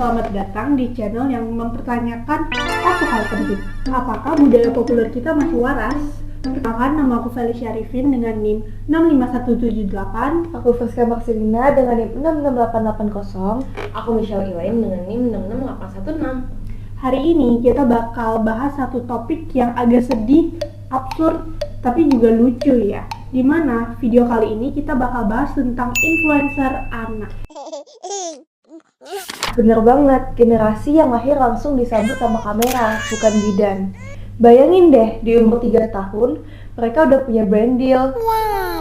Selamat datang di channel yang mempertanyakan satu hal penting. Apakah budaya populer kita masih waras? Perkenalkan, nama aku Felicia Arifin dengan NIM 65178. Aku Friska Marcelina dengan NIM 66880. Aku Michelle Elaine dengan NIM 66816. Hari ini kita bakal bahas satu topik yang agak sedih, absurd, tapi juga lucu ya. Dimana video kali ini kita bakal bahas tentang influencer anak. Bener banget, generasi yang lahir langsung disambut sama kamera, bukan bidan. Bayangin deh, di umur 3 tahun, mereka udah punya brand deal,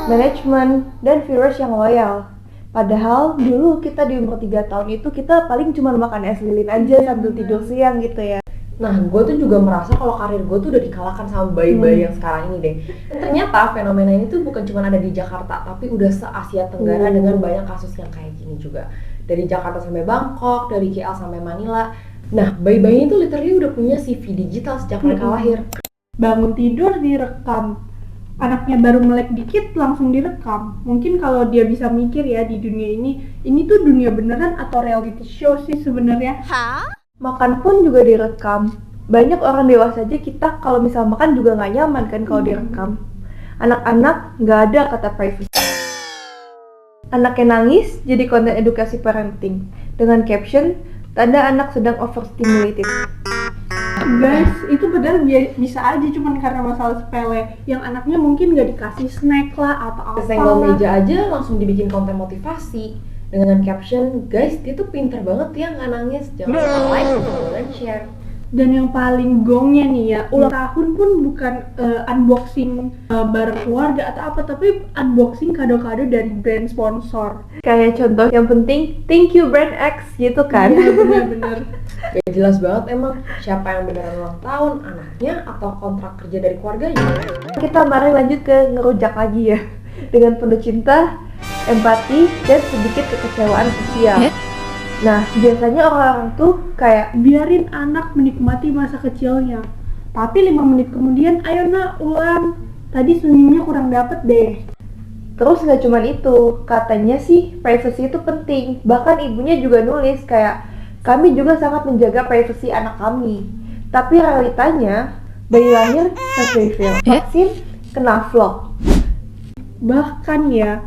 manajemen, dan viewers yang loyal. Padahal dulu kita di umur 3 tahun itu kita paling cuma makan es lilin aja sambil tidur siang gitu ya. Nah, gue tuh juga merasa kalau karir gue tuh udah dikalahkan sama bayi-bayi yang sekarang ini deh. Dan ternyata fenomena ini tuh bukan cuma ada di Jakarta, tapi udah se-Asia Tenggara dengan banyak kasus yang kayak gini juga. Dari Jakarta sampai Bangkok, dari KL sampai Manila. Nah, bayi-bayi ini tuh literally udah punya CV digital sejak mereka lahir. Bangun tidur direkam, anaknya baru melek dikit langsung direkam. Mungkin kalau dia bisa mikir ya di dunia ini tuh dunia beneran atau reality show sih sebenarnya. Makan pun juga direkam. Banyak orang dewasa aja kita kalau misal makan juga nggak nyaman kan kalau direkam. Anak-anak nggak ada kata privacy. Anaknya nangis jadi konten edukasi parenting dengan caption tanda anak sedang overstimulated. Guys, itu padahal bisa aja cuman karena masalah sepele yang anaknya mungkin nggak dikasih snack lah atau apa. Kesenggol meja aja langsung dibikin konten motivasi dengan caption, guys dia tuh pinter banget ya nggak nangis, jangan lupa like, follow, dan share. Dan yang paling gongnya nih ya, ulang tahun pun bukan unboxing bareng keluarga atau apa, tapi unboxing kado-kado dari brand sponsor. Kayak contoh yang penting, thank you brand X gitu kan. Iya bener-bener. Gak jelas banget emang siapa yang beneran ulang tahun, anaknya atau kontrak kerja dari keluarganya. Kita mari lanjut ke ngerujak lagi ya. Dengan penuh cinta, empati, dan sedikit kekecewaan sosial. Nah, biasanya orang-orang tuh kayak Biarin anak menikmati masa kecilnya, tapi 5 menit kemudian, ayo nak ulang, tadi senyumnya kurang dapet deh. terus nggak cuman itu, katanya sih privacy itu penting. Bahkan ibunya juga nulis kayak kami juga sangat menjaga privasi anak kami. Tapi realitanya bayi lahir flash reveal, vaksin kena vlog. Bahkan ya,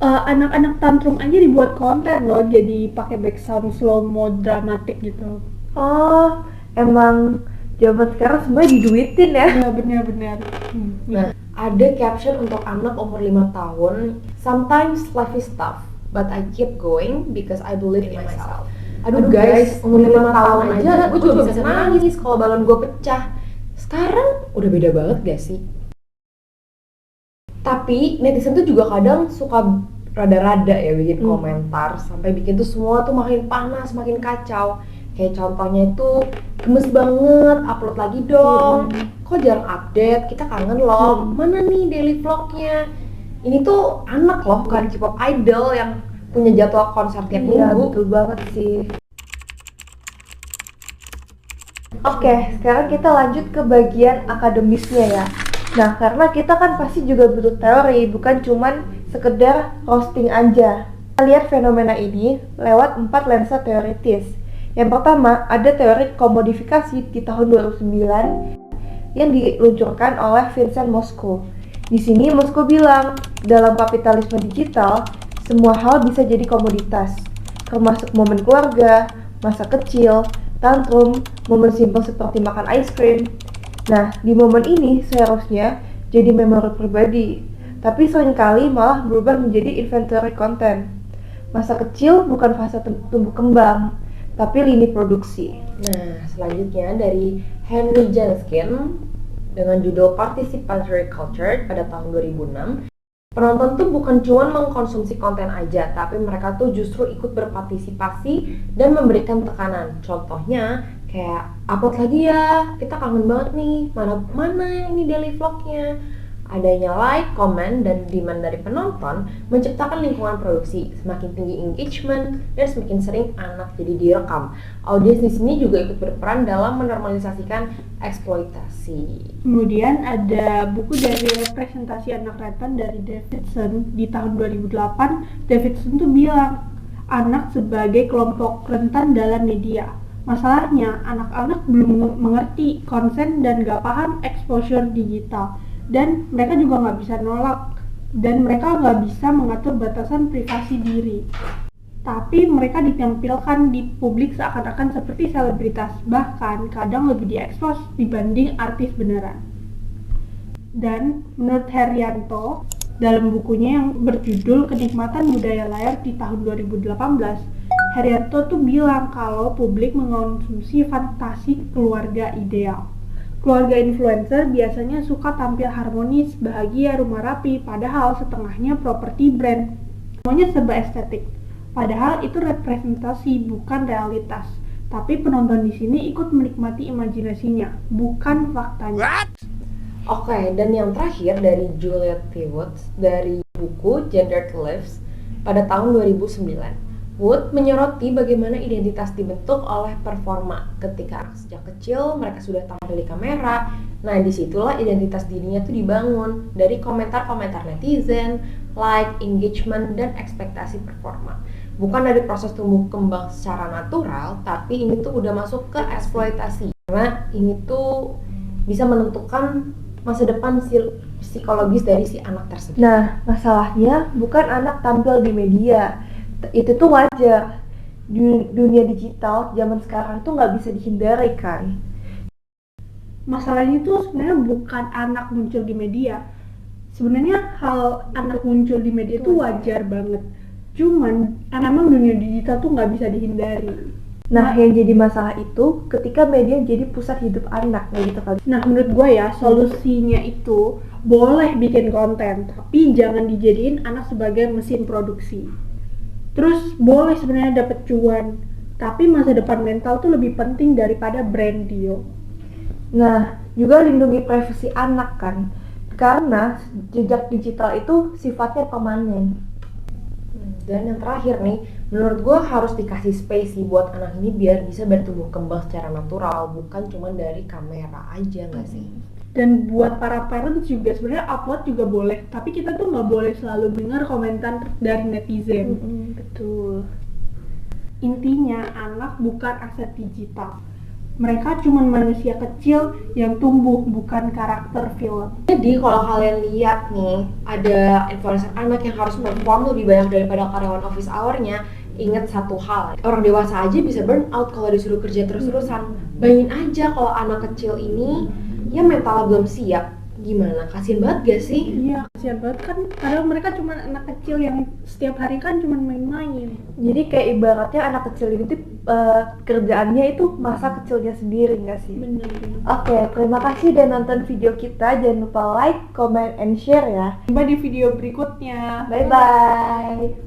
anak-anak tantrum aja dibuat konten loh, jadi pakai background slow mo dramatik gitu. Oh, emang zaman sekarang semuanya diduitin ya. Ya benar-benar. Nah, ada caption untuk anak umur 5 tahun, sometimes life is tough, but I keep going because I believe in myself. Aduh guys, umur 5 tahun aja gue juga bisa nangis kalau balon gue pecah. Sekarang udah beda banget gak sih? Tapi netizen tuh juga kadang suka rada-rada ya bikin komentar sampai bikin tuh semua tuh makin panas, makin kacau. Kayak contohnya itu gemes banget, upload lagi dong. Kok jarang update? Kita kangen loh. Mana nih daily vlognya? Ini tuh anak loh, bukan K-pop idol yang punya jadwal konser tiap Iya, minggu. betul banget sih. Oke, sekarang kita lanjut ke bagian akademisnya ya. Nah, karena kita kan pasti juga butuh teori, bukan cuman sekedar roasting aja. Kita lihat fenomena ini lewat 4 lensa teoritis. Yang pertama, ada teori komodifikasi di tahun 2009 yang diluncurkan oleh Vincent Mosco. Di sini Mosco bilang, dalam kapitalisme digital, semua hal bisa jadi komoditas, termasuk momen keluarga, masa kecil, tantrum, momen simpel seperti makan ice cream. Nah, di momen ini seharusnya jadi memori pribadi, tapi seringkali malah berubah menjadi inventory content. Masa kecil bukan fase tumbuh kembang, tapi lini produksi. Nah, selanjutnya dari Henry Janskin dengan judul Participatory Culture pada tahun 2006. Penonton tuh bukan cuma mengkonsumsi konten aja, tapi mereka tuh justru ikut berpartisipasi dan memberikan tekanan. Contohnya kayak upload lagi ya, kita kangen banget nih, mana ini daily vlognya. Adanya like, comment, dan demand dari penonton menciptakan lingkungan produksi. Semakin tinggi engagement dan semakin sering anak jadi direkam. Audiens di sini juga ikut berperan dalam menormalisasikan eksploitasi. Kemudian ada buku dari representasi anak rentan dari Davidson di tahun 2008. Davidson tuh bilang, anak sebagai kelompok rentan dalam media. Masalahnya, anak-anak belum mengerti konsen dan gak paham exposure digital. Dan mereka juga gak bisa nolak. Dan mereka gak bisa mengatur batasan privasi diri. Tapi mereka ditampilkan di publik seakan-akan seperti selebritas. Bahkan kadang lebih diekspos dibanding artis beneran. Dan menurut Herianto, dalam bukunya yang berjudul Kenikmatan Budaya Layar di tahun 2018, Herianto tuh bilang kalau publik mengonsumsi fantasi keluarga ideal. Keluarga influencer biasanya suka tampil harmonis, bahagia, rumah rapi, padahal setengahnya properti brand. Semuanya serba estetik. Padahal itu representasi, bukan realitas. Tapi penonton di sini ikut menikmati imajinasinya, bukan faktanya. Oke, dan yang terakhir dari Juliet T. Woods dari buku Gendered Lives pada tahun 2009. Wood menyoroti bagaimana identitas dibentuk oleh performa. Ketika anak sejak kecil mereka sudah tampil di kamera, nah disitulah identitas dirinya tuh dibangun dari komentar-komentar netizen, like, engagement, dan ekspektasi performa. Bukan dari proses tumbuh kembang secara natural, tapi ini tuh udah masuk ke eksploitasi. Karena ini tuh bisa menentukan masa depan psikologis dari si anak tersebut. Nah, masalahnya bukan anak tampil di media. Itu tuh wajar. Dunia digital zaman sekarang tuh nggak bisa dihindari kan. Masalahnya itu sebenarnya bukan anak muncul di media. Sebenarnya hal anak muncul di media itu wajar banget. Cuman memang dunia digital tuh nggak bisa dihindari. Nah, yang jadi masalah itu ketika media jadi pusat hidup anak, gitu kali. Nah, menurut gue ya, solusinya itu boleh bikin konten, tapi jangan dijadiin anak sebagai mesin produksi. Terus boleh sebenarnya dapet cuan, tapi masa depan mental tuh lebih penting daripada brand deal. Nah, juga lindungi privasi anak kan, karena jejak digital itu sifatnya permanen. Dan yang terakhir nih, menurut gue harus dikasih space sih buat anak ini biar bisa bertumbuh kembang secara natural, bukan cuma dari kamera aja nggak sih? Dan buat para parents juga sebenarnya upload juga boleh, tapi kita tuh nggak boleh selalu dengar komentar dari netizen. Betul. Intinya anak bukan aset digital. Mereka cuma manusia kecil yang tumbuh, bukan karakter film. Jadi kalau kalian lihat nih, ada influencer anak yang harus perform lebih banyak daripada karyawan office hour-nya, ingat satu hal, orang dewasa aja bisa burn out kalau disuruh kerja terus-terusan. Bayangin aja kalau anak kecil ini ya mentalnya belum siap, gimana? Kasian banget gak sih? Iya, kasihan banget kan, padahal mereka cuma anak kecil yang setiap hari kan cuma main-main. Jadi kayak ibaratnya anak kecil ini tuh kerjaannya itu masa kecilnya sendiri, nggak sih? Bener. Oke, terima kasih udah nonton video kita. Jangan lupa like, comment, and share ya. Sampai di video berikutnya. Bye-bye.